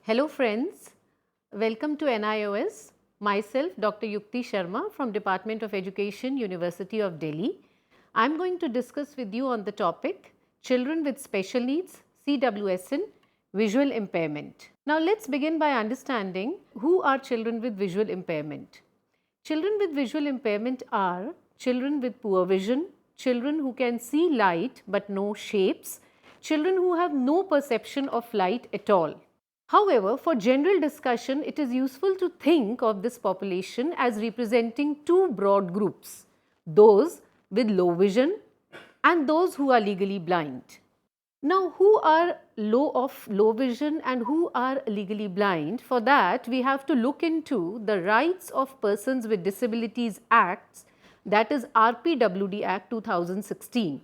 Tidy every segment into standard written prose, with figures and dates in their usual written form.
Hello friends, welcome to NIOS. Myself Dr. Yukti Sharma from Department of Education, University of Delhi. I am going to discuss with you on the topic Children with Special Needs, CWSN, Visual Impairment. Now let's begin by understanding who are children with visual impairment. Children with visual impairment are children with poor vision, children who can see light but no shapes, children who have no perception of light at all. However, for general discussion, it is useful to think of this population as representing two broad groups, those with low vision and those who are legally blind. Now, who are low vision and who are legally blind? For that, we have to look into the Rights of Persons with Disabilities Acts, that is RPWD Act 2016.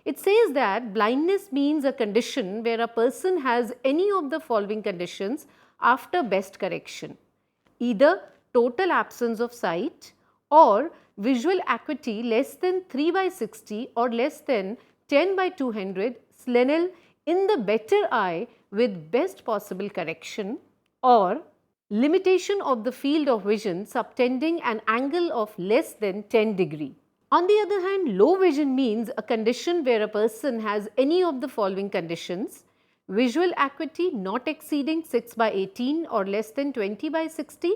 It says that blindness means a condition where a person has any of the following conditions after best correction, either total absence of sight or visual acuity less than 3/60 or less than 10/200 Snellen in the better eye with best possible correction, or limitation of the field of vision subtending an angle of less than 10 degree. On the other hand, low vision means a condition where a person has any of the following conditions: visual acuity not exceeding 6/18 or less than 20/60,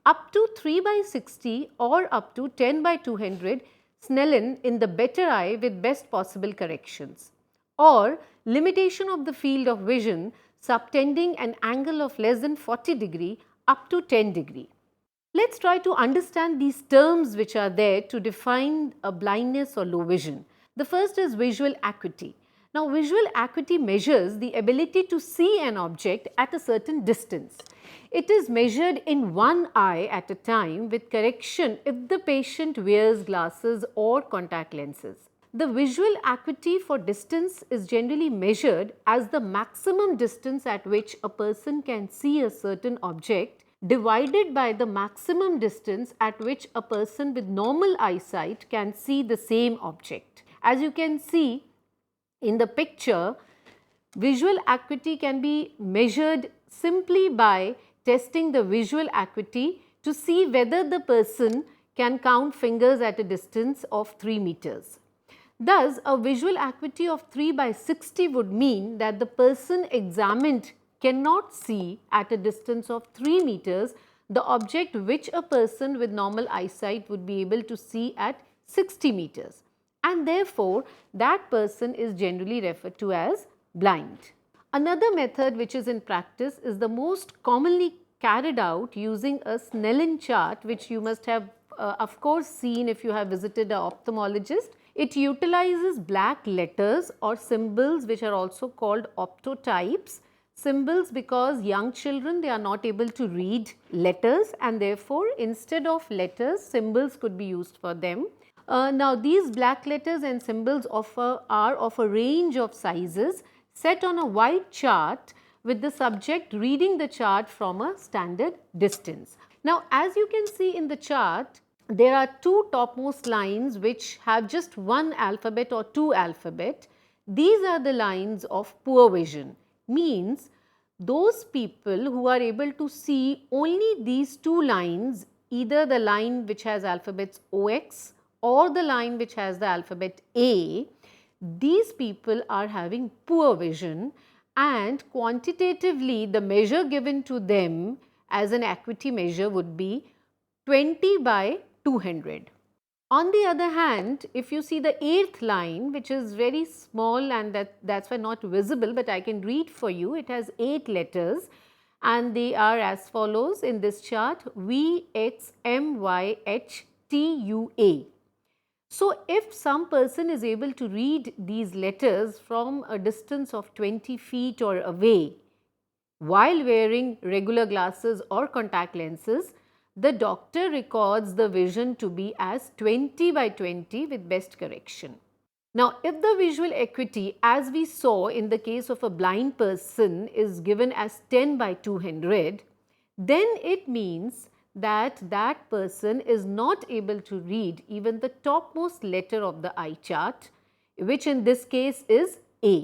up to 3/60 or up to 10/200 Snellen in the better eye with best possible corrections, or limitation of the field of vision subtending an angle of less than 40 degree up to 10 degree. Let us try to understand these terms which are there to define a blindness or low vision. The first is visual acuity. Now, visual acuity measures the ability to see an object at a certain distance. It is measured in one eye at a time with correction if the patient wears glasses or contact lenses. The visual acuity for distance is generally measured as the maximum distance at which a person can see a certain object divided by the maximum distance at which a person with normal eyesight can see the same object. As you can see in the picture, visual acuity can be measured simply by testing the visual acuity to see whether the person can count fingers at a distance of 3 meters. Thus, a visual acuity of 3/60 would mean that the person examined cannot see at a distance of 3 meters the object which a person with normal eyesight would be able to see at 60 meters, and therefore that person is generally referred to as blind. Another method which is in practice is the most commonly carried out using a Snellen chart, which you must have of course seen if you have visited an ophthalmologist. It utilizes black letters or symbols which are also called optotypes. Symbols because young children, they are not able to read letters, and therefore instead of letters, symbols could be used for them. Now these black letters and symbols are of a range of sizes set on a white chart with the subject reading the chart from a standard distance. Now as you can see in the chart, there are two topmost lines which have just one alphabet or two alphabet. These are the lines of poor vision. Means those people who are able to see only these two lines, either the line which has alphabets OX or the line which has the alphabet A, these people are having poor vision, and quantitatively the measure given to them as an acuity measure would be 20/200. On the other hand, if you see the 8th line, which is very small and that's why not visible, but I can read for you. It has 8 letters and they are as follows in this chart: VXMYHTUA. So, if some person is able to read these letters from a distance of 20 feet or away while wearing regular glasses or contact lenses, the doctor records the vision to be as 20/20 with best correction. Now, if the visual acuity, as we saw in the case of a blind person, is given as 10/200, then it means that that person is not able to read even the topmost letter of the eye chart, which in this case is A,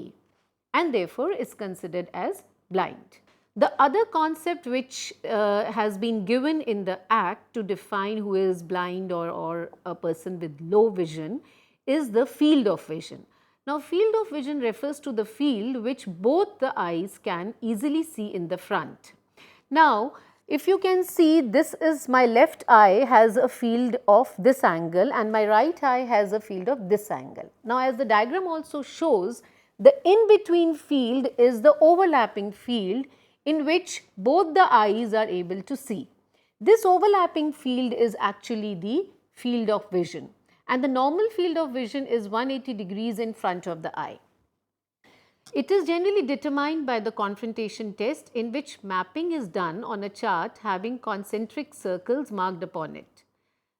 and therefore is considered as blind. The other concept which has been given in the Act to define who is blind or a person with low vision is the field of vision. Now, field of vision refers to the field which both the eyes can easily see in the front. Now, if you can see, this is my left eye has a field of this angle and my right eye has a field of this angle. Now, as the diagram also shows, the in between field is the overlapping field in which both the eyes are able to see. This overlapping field is actually the field of vision, and the normal field of vision is 180 degrees in front of the eye. It is generally determined by the confrontation test, in which mapping is done on a chart having concentric circles marked upon it.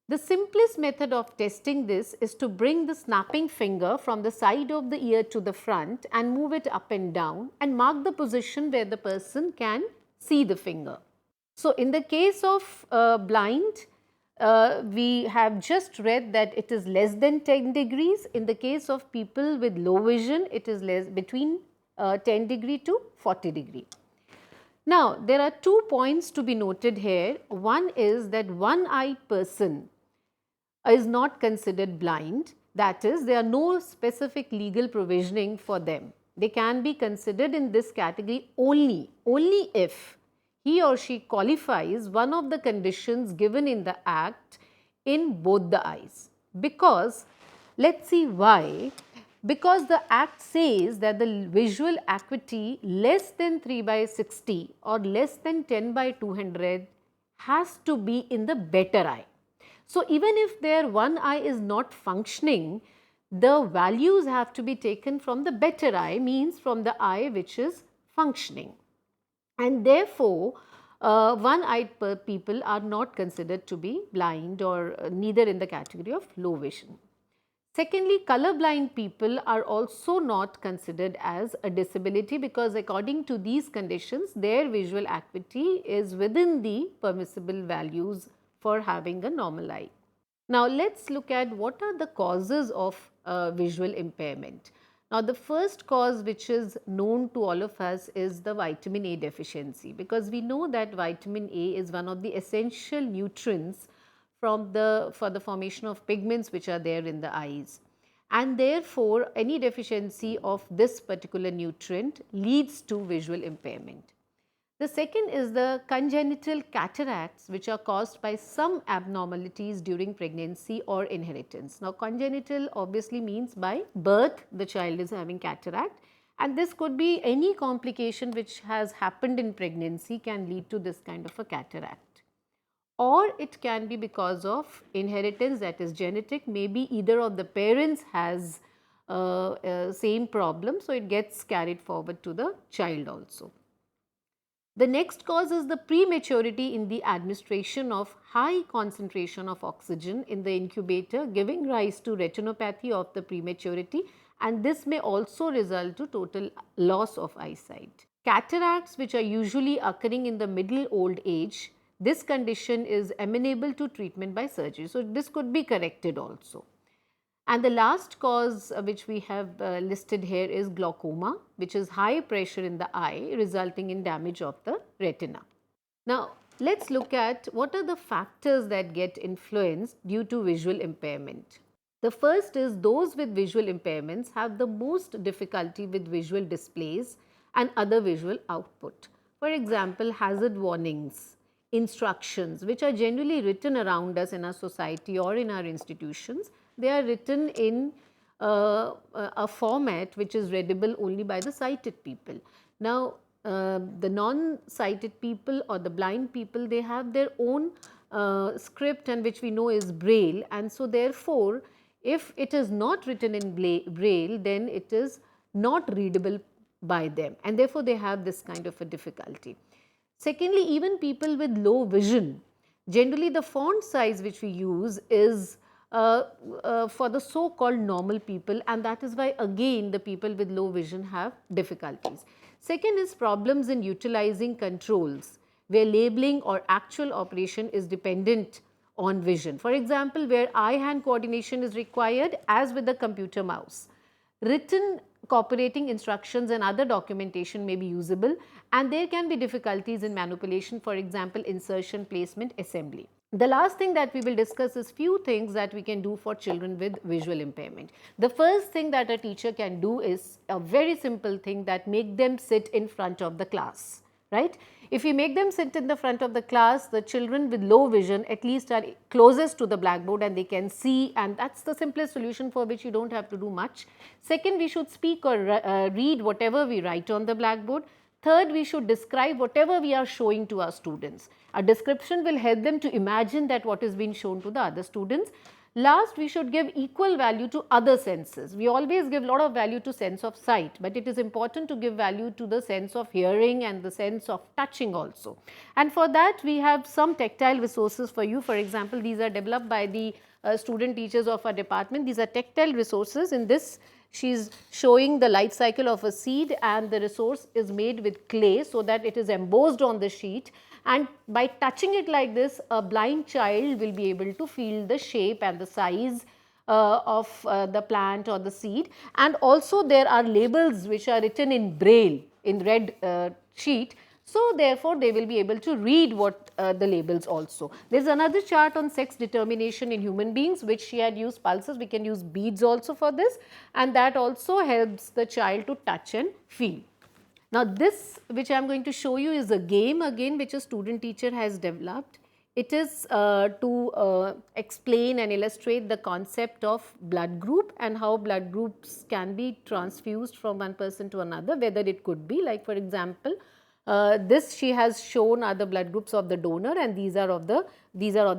The simplest method of testing this is to bring the snapping finger from the side of the ear to the front and move it up and down and mark the position where the person can see the finger. So, in the case of blind, we have just read that it is less than 10 degrees. In the case of people with low vision, it is less between 10 degree to 40 degree. Now, there are 2 points to be noted here. One is that one-eyed person is not considered blind, that is, there are no specific legal provisioning for them. They can be considered in this category only if he or she qualifies one of the conditions given in the Act in both the eyes. Because, let us see why. Because the Act says that the visual acuity less than 3/60 or less than 10/200 has to be in the better eye. So, even if their one eye is not functioning, the values have to be taken from the better eye, means from the eye which is functioning. And therefore, one-eyed people are not considered to be blind or neither in the category of low vision. Secondly, colorblind people are also not considered as a disability, because according to these conditions, their visual acuity is within the permissible values for having a normal eye. Now, let us look at what are the causes of visual impairment. Now, the first cause which is known to all of us is the vitamin A deficiency, because we know that vitamin A is one of the essential nutrients for the formation of pigments which are there in the eyes, and therefore, any deficiency of this particular nutrient leads to visual impairment. The second is the congenital cataracts, which are caused by some abnormalities during pregnancy or inheritance. Now, congenital obviously means by birth the child is having cataract, and this could be any complication which has happened in pregnancy can lead to this kind of a cataract. Or it can be because of inheritance, that is genetic, maybe either of the parents has same problem, so it gets carried forward to the child also. The next cause is the prematurity in the administration of high concentration of oxygen in the incubator, giving rise to retinopathy of the prematurity, and this may also result to total loss of eyesight. Cataracts, which are usually occurring in the middle old age, this condition is amenable to treatment by surgery. So, this could be corrected also. And the last cause which we have listed here is glaucoma, which is high pressure in the eye resulting in damage of the retina. Now, let us look at what are the factors that get influenced due to visual impairment. The first is those with visual impairments have the most difficulty with visual displays and other visual output. For example, hazard warnings, instructions which are generally written around us in our society or in our institutions, they are written in a format which is readable only by the sighted people. Now, the non-sighted people or the blind people, they have their own script, and which we know is Braille, and so therefore, if it is not written in Braille, then it is not readable by them, and therefore they have this kind of a difficulty. Secondly, even people with low vision, generally the font size which we use is for the so called normal people, and that is why again the people with low vision have difficulties. Second is problems in utilizing controls where labeling or actual operation is dependent on vision. For example, where eye-hand coordination is required, as with the computer mouse. Written cooperating instructions and other documentation may be usable, and there can be difficulties in manipulation, for example, insertion, placement, assembly. The last thing that we will discuss is few things that we can do for children with visual impairment. The first thing that a teacher can do is a very simple thing, that make them sit in front of the class, right? If we make them sit in the front of the class, the children with low vision at least are closest to the blackboard and they can see, and that's the simplest solution for which you don't have to do much. Second, we should speak or read whatever we write on the blackboard. Third, we should describe whatever we are showing to our students. A description will help them to imagine that what is being shown to the other students. Last, we should give equal value to other senses. We always give a lot of value to sense of sight, but it is important to give value to the sense of hearing and the sense of touching also. And for that, we have some tactile resources for you. For example, these are developed by the student teachers of our department. These are tactile resources. In this, she is showing the life cycle of a seed, and the resource is made with clay so that it is embossed on the sheet, and by touching it like this, a blind child will be able to feel the shape and the size of the plant or the seed. And also there are labels which are written in braille in red sheet. So therefore, they will be able to read what the labels also. There is another chart on sex determination in human beings, which she had used pulses. We can use beads also for this, and that also helps the child to touch and feel. Now this which I am going to show you is a game again which a student teacher has developed. It is to explain and illustrate the concept of blood group and how blood groups can be transfused from one person to another, whether it could be like, for example, this she has shown are the blood groups of the donor, and these are of the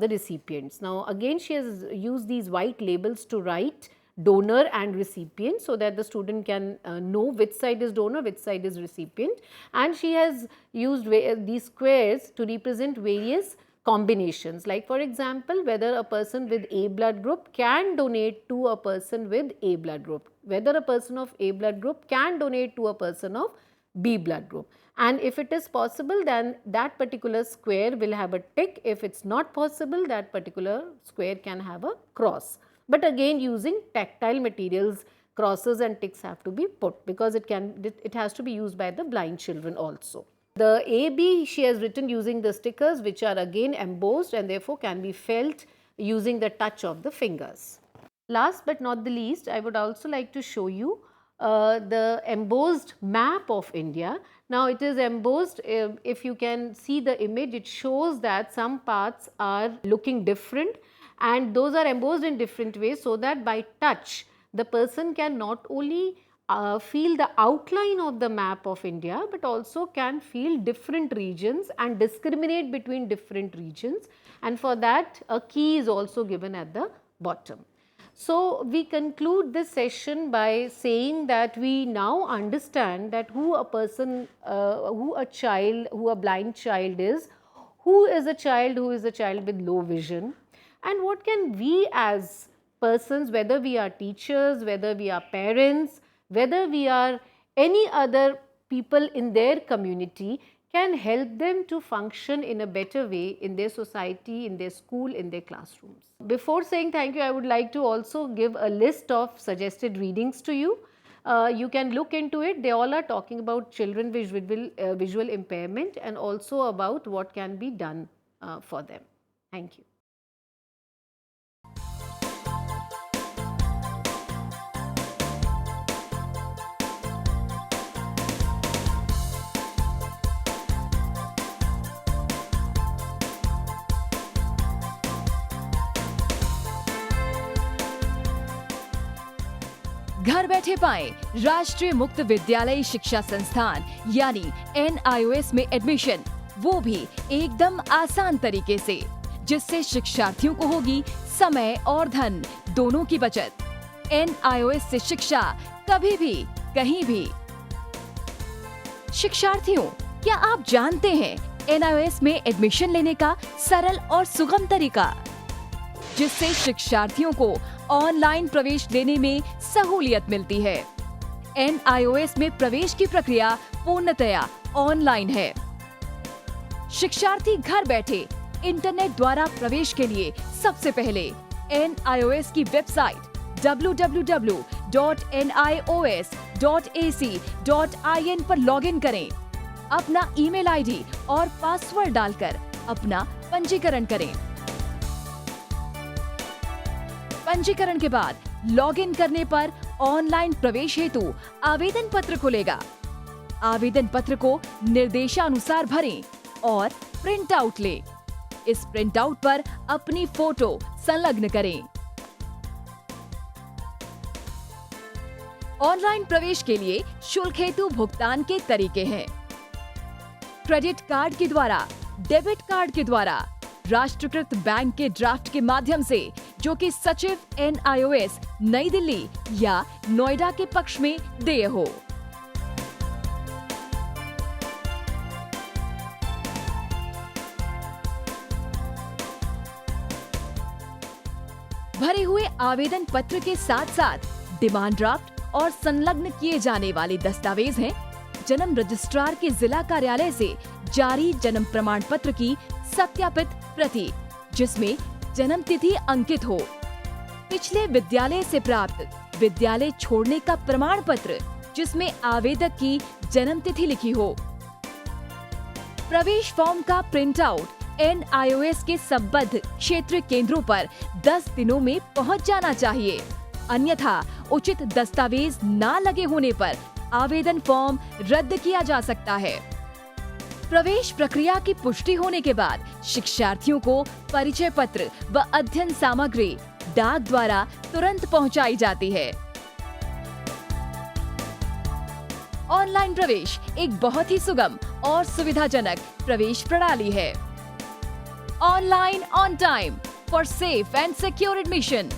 recipients. Now again she has used these white labels to write donor and recipient so that the student can know which side is donor, which side is recipient, and she has used these squares to represent various combinations, like for example, whether a person with A blood group can donate to a person with A blood group, whether a person of A blood group can donate to a person of B blood group, and if it is possible, then that particular square will have a tick. If it is not possible, that particular square can have a cross. But again, using tactile materials, crosses and ticks have to be put, because it has to be used by the blind children also. The AB she has written using the stickers, which are again embossed and therefore can be felt using the touch of the fingers. Last but not the least, I would also like to show you the embossed map of India. Now it is embossed, if you can see the image, it shows that some parts are looking different, and those are embossed in different ways so that by touch the person can not only feel the outline of the map of India, but also can feel different regions and discriminate between different regions, and for that a key is also given at the bottom. So we conclude this session by saying that we now understand that who a person, who a blind child is, who is a child with low vision, and what can we as persons, whether we are teachers, whether we are parents, whether we are any other people in their community, can help them to function in a better way in their society, in their school, in their classrooms. Before saying thank you, I would like to also give a list of suggested readings to you. You can look into it. They all are talking about children with visual impairment and also about what can be done for them. Thank you. घर बैठे पाएं राष्ट्रीय मुक्त विद्यालय शिक्षा संस्थान यानी NIOS में एडमिशन, वो भी एकदम आसान तरीके से, जिससे शिक्षार्थियों को होगी समय और धन दोनों की बचत। NIOS से शिक्षा कभी भी कहीं भी। शिक्षार्थियों, क्या आप जानते हैं NIOS में एडमिशन लेने का सरल और सुगम तरीका, जिससे शिक्षार्थियों को ऑनलाइन प्रवेश लेने में सहूलियत मिलती है। NIOS में प्रवेश की प्रक्रिया पूर्णतया ऑनलाइन है। शिक्षार्थी घर बैठे इंटरनेट द्वारा प्रवेश के लिए सबसे पहले NIOS की वेबसाइट www.nios.in NIOS.ac.in पर लॉगिन करें। अपना ईमेल आईडी और पासवर्ड डालकर अपना पंजीकरण करें। पंजीकरण के बाद लॉगिन करने पर ऑनलाइन प्रवेश हेतु आवेदन पत्र खुलेगा। आवेदन पत्र को निर्देशानुसार भरें और प्रिंट आउट लें। इस प्रिंट आउट पर अपनी फोटो संलग्न करें। ऑनलाइन प्रवेश के लिए शुल्क हेतु भुगतान के तरीके हैं: क्रेडिट कार्ड के द्वारा, डेबिट कार्ड के द्वारा, राष्ट्रीयकृत बैंक के ड्राफ्ट के माध्यम से, जो कि सचिव NIOS नई दिल्ली या नोएडा के पक्ष में देय हो। भरे हुए आवेदन पत्र के साथ साथ डिमांड ड्राफ्ट और संलग्न किए जाने वाले दस्तावेज हैं: जन्म रजिस्ट्रार के जिला कार्यालय से जारी जन्म प्रमाण पत्र की सत्यापित प्रति, जिसमें जन्म तिथि अंकित हो, पिछले विद्यालय से प्राप्त विद्यालय छोड़ने का प्रमाण पत्र, जिसमें आवेदक की जन्म तिथि लिखी हो। प्रवेश फॉर्म का प्रिंट आउट NIOS के संबद्ध क्षेत्रीय केंद्रों पर 10 दिनों में पहुंच जाना चाहिए, अन्यथा उचित दस्तावेज न लगे होने पर आवेदन फॉर्म रद्द किया जा सकता है। प्रवेश प्रक्रिया की पुष्टि होने के बाद शिक्षार्थियों को परिचय पत्र व अध्ययन सामग्री डाक द्वारा तुरंत पहुंचाई जाती है। ऑनलाइन प्रवेश एक बहुत ही सुगम और सुविधाजनक प्रवेश प्रणाली है। Online on time for safe and secure admission.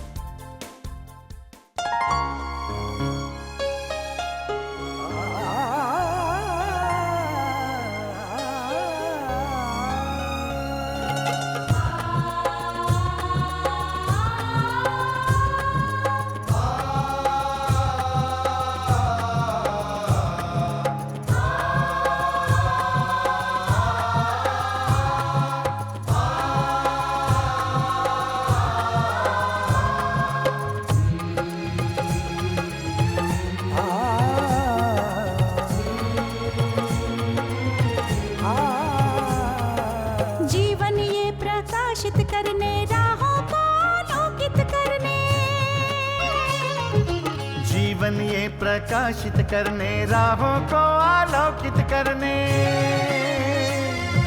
जीवन ये प्रकाशित करने, राहों को आलोकित करने,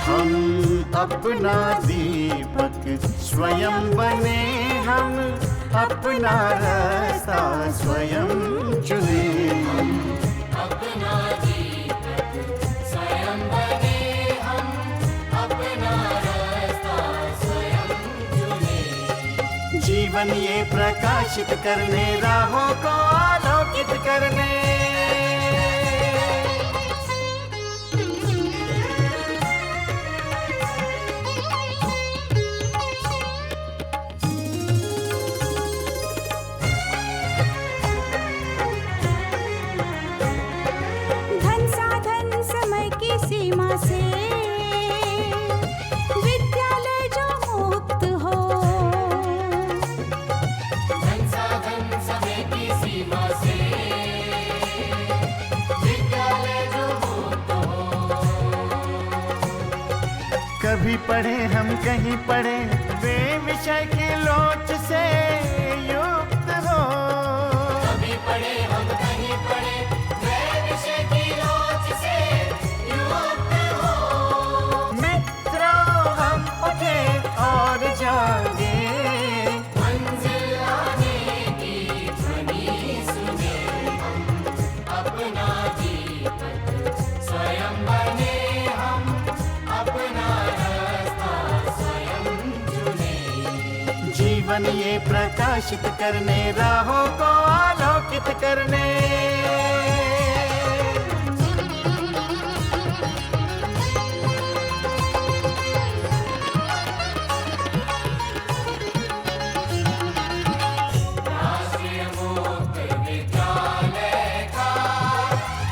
हम अपना दीपक स्वयं बने, हम अपना रास्ता स्वयं चुने। अपना दीपक स्वयं बने, हम अपना रास्ता स्वयं चुने। जीवन ये प्रकाशित करने, राहों को आलोकित करने। धन साधन समय की सीमा से विद्यालय जो मुक्त हो, धन साधन समय की सीमा से विद्यालय जो मुक्त हो। कभी पढ़े हम कहीं पढ़े, वे विषय की लोच से युक्त हो। कभी पढ़े हम कहीं पढ़े, वे विषय की लोच से युक्त हो। मित्रों हम उठे और जागे, मंजिल आने की ध्वनि सुने, हम अपना दीपक स्वयं बने, हम अपना रास्ता स्वयं चुने। जीवन ये प्रकाशित करने, राहों को आलोकित करने। राष्ट्रीय मुक्त विद्यालय का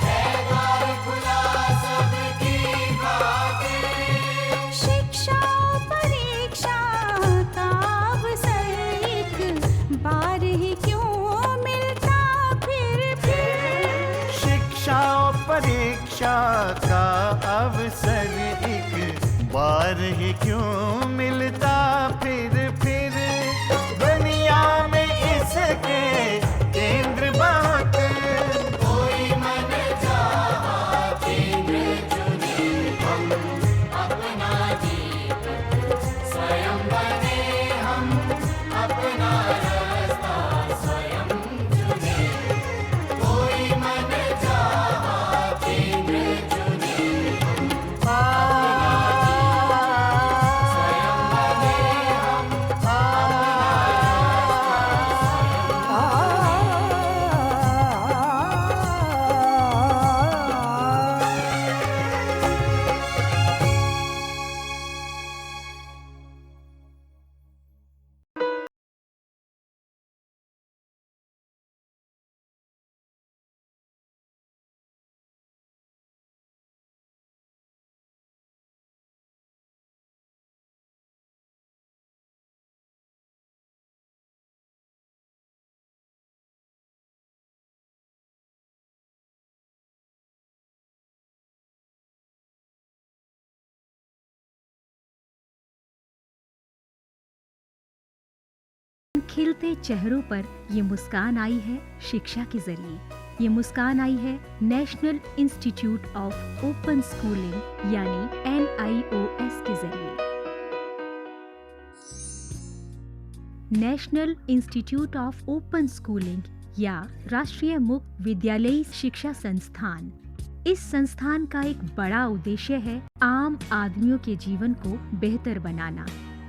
है द्वार खुला सबकी खातिर। शिक्षा परीक्षा का अवसर एक बार ही क्यों मिलता फिर। शिक्षा का अवसर एक बार ही क्यों मिलता फिर दुनिया में इसके केंद्र बहुत। कोई मन चाहा केंद्र चुने, हम अपना दीपक स्वयं बने, हम अपना रास्ता स्वयं चुने। कोई मन चाहा केंद्र चुने, स्वयं बने, हम खिलते चेहरों पर ये मुस्कान आई है शिक्षा के जरिए। ये मुस्कान आई है national institute of open schooling यानी NIOS के जरिए। National institute of open schooling या राष्ट्रीय मुक्त विद्यालयी शिक्षा संस्थान, इस संस्थान का एक बड़ा उद्देश्य है आम आदमियों के जीवन को बेहतर बनाना।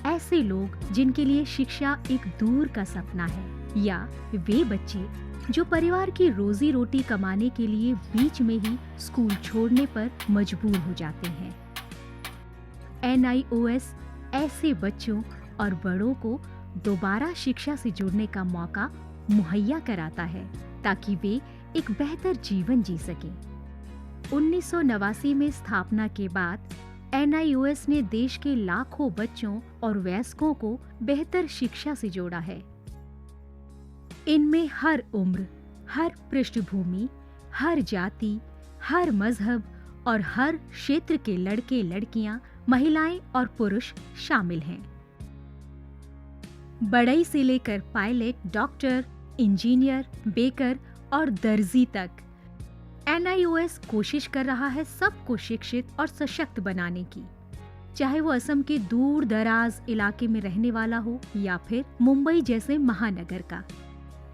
ऐसे लोग जिनके लिए शिक्षा एक दूर का सपना है, या वे बच्चे जो परिवार की रोजी रोटी कमाने के लिए बीच में ही स्कूल छोड़ने पर मजबूर हो जाते हैं। NIOS ऐसे बच्चों और बड़ों को दोबारा शिक्षा से जुड़ने का मौका मुहैया कराता है ताकि वे एक बेहतर जीवन जी सकें। 1989 में स्थापना के बाद NIOS ने देश के लाखों बच्चों और वयस्कों को बेहतर शिक्षा से जोड़ा है। इनमें हर उम्र, हर पृष्ठभूमि, हर जाति, हर मजहब और हर क्षेत्र के लड़के लड़कियां, महिलाएं और पुरुष शामिल हैं। बढ़ई से लेकर पायलट, डॉक्टर, इंजीनियर, बेकर और दर्जी तक NIOS कोशिश कर रहा है सबको शिक्षित और सशक्त बनाने की, चाहे वो असम के दूर दराज इलाके में रहने वाला हो या फिर मुंबई जैसे महानगर का।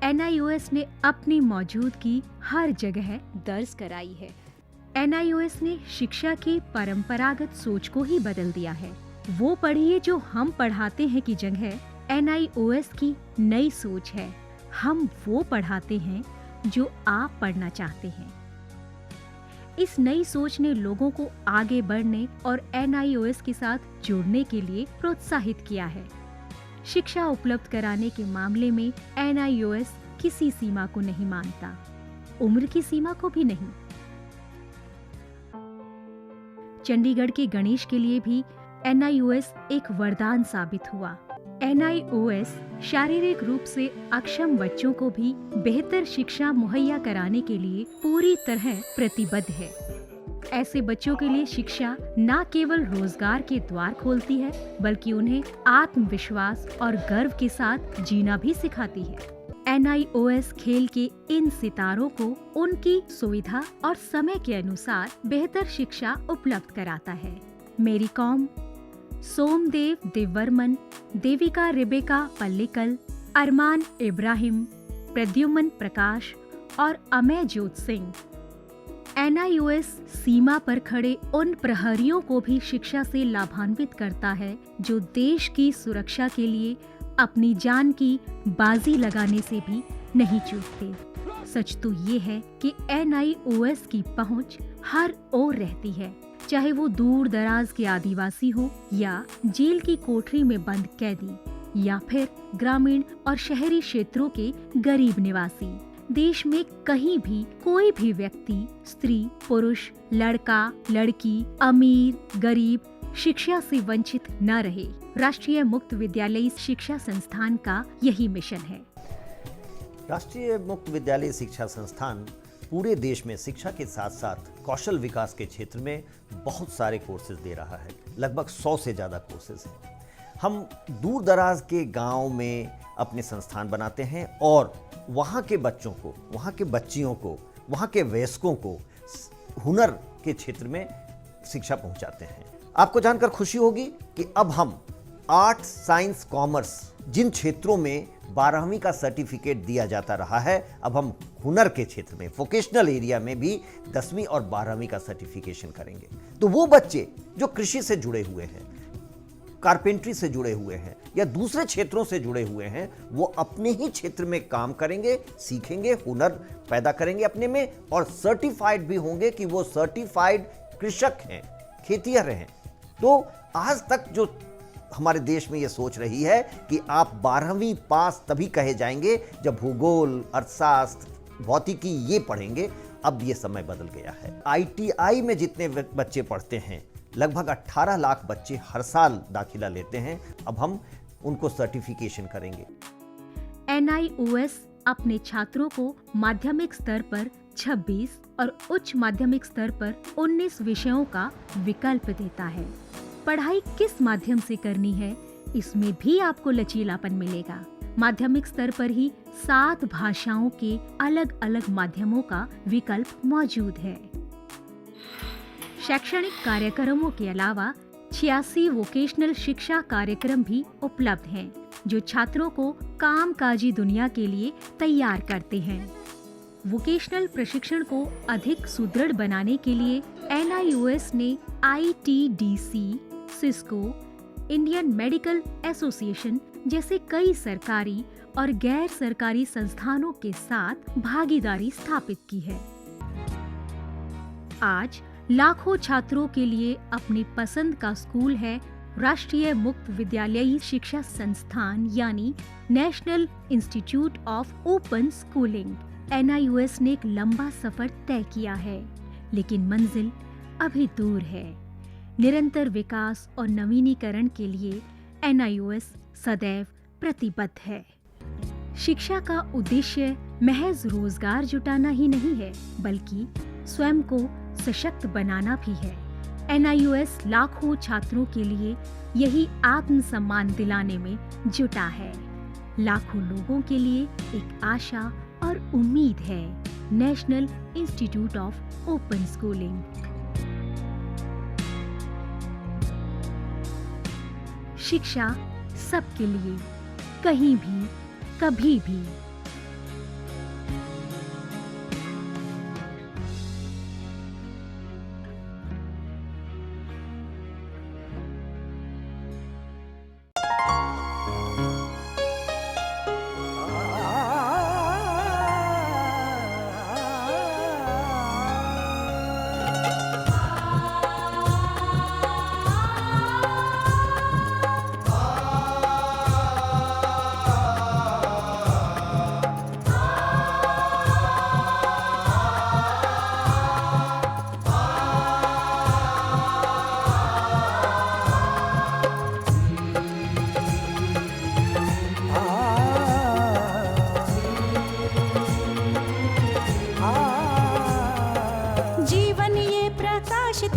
NIOS ने अपनी मौजूदगी हर जगह दर्ज कराई है। NIOS ने शिक्षा की परंपरागत सोच को ही बदल दिया है। वो पढ़िए जो हम पढ़ाते हैं की जगह NIOS की नई सोच है, हम वो पढ़ाते हैं जो आप पढ़ना चाहते हैं। इस नई सोच ने लोगों को आगे बढ़ने और NIOS के साथ जुड़ने के लिए प्रोत्साहित किया है। शिक्षा उपलब्ध कराने के मामले में NIOS किसी सीमा को नहीं मानता, उम्र की सीमा को भी नहीं। चंडीगढ़ के गणेश के लिए भी NIOS एक वरदान साबित हुआ। NIOS शारीरिक रूप से अक्षम बच्चों को भी बेहतर शिक्षा मुहैया कराने के लिए पूरी तरह प्रतिबद्ध है। ऐसे बच्चों के लिए शिक्षा न केवल रोजगार के द्वार खोलती है, बल्कि उन्हें आत्मविश्वास और गर्व के साथ जीना भी सिखाती है। NIOS खेल के इन सितारों को उनकी सुविधा और समय के अनुसार बेहतर शिक्षा उपलब्ध कराता है। मेरी कॉम, सोमदेव देववर्मन, देविका रेबेका पल्लिकल, अरमान इब्राहिम, प्रद्युमन प्रकाश और अमयजोत सिंह। NIOS सीमा पर खड़े उन प्रहरियों को भी शिक्षा से लाभान्वित करता है जो देश की सुरक्षा के लिए अपनी जान की बाजी लगाने से भी नहीं चूकते। सच तो ये है कि NIOS की पहुंच हर ओर रहती है, चाहे वो दूर दराज के आदिवासी हो या जेल की कोठरी में बंद कैदी या फिर ग्रामीण और शहरी क्षेत्रों के गरीब निवासी। देश में कहीं भी कोई भी व्यक्ति, स्त्री, पुरुष, लड़का, लड़की, अमीर, गरीब शिक्षा से वंचित न रहे। राष्ट्रीय मुक्त विद्यालयी शिक्षा संस्थान का यही मिशन है। राष्ट्रीय मुक्त विद्यालय शिक्षा संस्थान पूरे देश में शिक्षा के साथ साथ कौशल विकास के क्षेत्र में बहुत सारे कोर्सेज दे रहा है। लगभग 100 से ज़्यादा कोर्सेज हैं। हम दूर दराज के गांव में अपने संस्थान बनाते हैं और वहाँ के बच्चों को, वहाँ के बच्चियों को, वहाँ के वयस्कों को हुनर के क्षेत्र में शिक्षा पहुँचाते हैं। आपको जानकर खुशी होगी कि अब हम आर्ट्स, साइंस, कॉमर्स जिन क्षेत्रों में 12वीं का सर्टिफिकेट दिया जाता रहा है, अब हम हुनर के क्षेत्र में, वोकेशनल एरिया में भी 10वीं और 12वीं का सर्टिफिकेशन करेंगे। तो वो बच्चे जो कृषि से जुड़े हुए हैं, कारपेंट्री से जुड़े हुए हैं या दूसरे क्षेत्रों से जुड़े हुए हैं, वो अपने ही क्षेत्र में काम करेंगे, सीखेंगे, हुनर पैदा करेंगे अपने में और सर्टिफाइड भी होंगे कि वो सर्टिफाइड कृषक हैं, खेतिहर हैं। तो आज तक जो हमारे देश में ये सोच रही है कि आप 12वीं पास तभी कहे जाएंगे जब भूगोल, अर्थशास्त्र, भौतिकी ये पढ़ेंगे, अब ये समय बदल गया है। ITI में जितने बच्चे पढ़ते हैं, लगभग 18 लाख बच्चे हर साल दाखिला लेते हैं। अब हम उनको सर्टिफिकेशन करेंगे। NIOS अपने छात्रों को माध्यमिक स्तर पर 26 और उच्च माध्यमिक स्तर पर 19 विषयों का विकल्प देता है। पढ़ाई किस माध्यम से करनी है, इसमें भी आपको लचीलापन मिलेगा। माध्यमिक स्तर पर ही 7 भाषाओं के अलग अलग माध्यमों का विकल्प मौजूद है। शैक्षणिक कार्यक्रमों के अलावा 86 वोकेशनल शिक्षा कार्यक्रम भी उपलब्ध हैं, जो छात्रों को कामकाजी दुनिया के लिए तैयार करते हैं। वोकेशनल प्रशिक्षण को अधिक सुदृढ़ बनाने के लिए NIOS ने ITDC, Cisco, Indian medical association जैसे कई सरकारी और गैर सरकारी संस्थानों के साथ भागीदारी स्थापित की है। आज लाखों छात्रों के लिए अपनी पसंद का स्कूल है राष्ट्रीय मुक्त विद्यालयी शिक्षा संस्थान यानी national institute of open schooling. NIOS ने एक लंबा सफर तय किया है, लेकिन मंजिल अभी दूर है। निरंतर विकास और नवीनीकरण के लिए NIOS सदैव प्रतिबद्ध है। शिक्षा का उद्देश्य महज रोजगार जुटाना ही नहीं है, बल्कि स्वयं को सशक्त बनाना भी है। NIOS लाखों छात्रों के लिए यही आत्मसम्मान दिलाने में जुटा है। लाखों लोगों के लिए एक आशा और उम्मीद है। National institute of open schooling. शिक्षा सबके लिए, कहीं भी, कभी भी।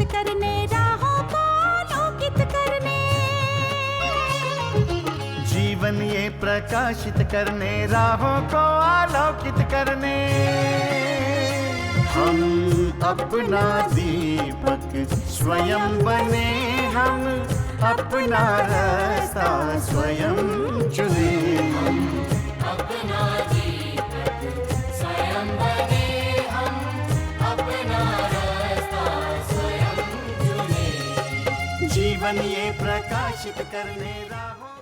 करने, राहों को आलोकित करने। जीवन ये प्रकाशित करने, राहों को आलोकित करने। हम अपना दीपक स्वयं बने, हम अपना रास्ता स्वयं चुने। अपना दीपक स्वयं बने, हम अपना रास्ता स्वयं चुने। जीवन ये प्रकाशित करने, राहों